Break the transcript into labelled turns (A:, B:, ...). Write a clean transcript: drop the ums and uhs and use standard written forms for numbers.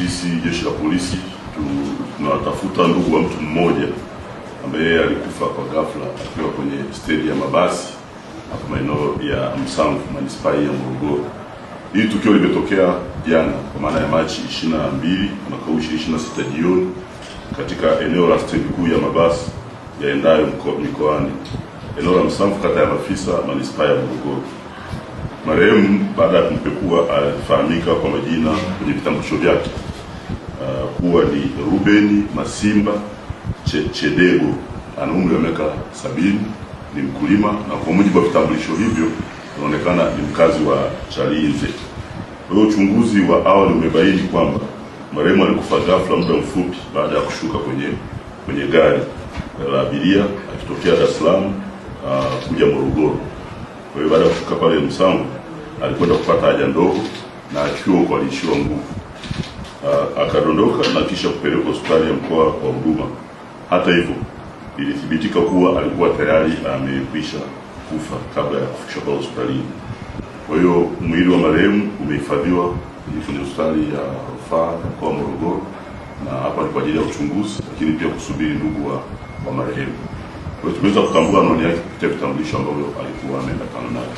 A: sisi jeshi la polisi tunatafuta ndugu wa mtu mmoja ambaye alikufa kwa ghafla akiwa kwenye stendi ya mabasi hapo maeneo ya Msamvu, manispaa ya Morogoro. Hili tukio limetokea jana kwa maana ya Machi 22 mwaka 2026 jioni katika eneo la stendi kuu ya mabasi yaendayo mikoani, eneo la Msamvu, kata ya Mafisa, manispaa ya Morogoro. Marehemu baada ya kumpekua alifahamika kwa majina kwenye vitambulisho vyake kuwa ni Ruben Masimba Chedego, ana umri wa miaka 70, ni mkulima, na kwa mujibu wa vitambulisho hivyo inaonekana ni mkazi wa Chalinze. Kwa hiyo uchunguzi wa awali umebaini kwamba marehemu alikufa ghafla muda mfupi baada ya kushuka kwenye gari la abiria akitokea Dar es Salaam kuja Morogoro. Kwa hiyo baada ya kushuka pale Msamvu alikwenda kupata haja ndogo na akiwa huko aliishiwa nguvu. Akadondoka na kisha kupelekwa hospitali ya mkoa wa Huduma. Hata hivyo ilithibitika kuwa alikuwa tayari amekwisha kufa kabla ya kufikishwa kwa hospitalini. Kwa hiyo mwili wa marehemu umehifadhiwa kwenye hospitali ya rufaa ya mkoa wa Morogoro, na hapa ni kwa ajili ya uchunguzi, lakini pia kusubiri ndugu wa marehemu. Kwa hiyo tumeweza kutambua anwani yake kupitia vitambulisho ambavyo alikuwa ameenda nayo.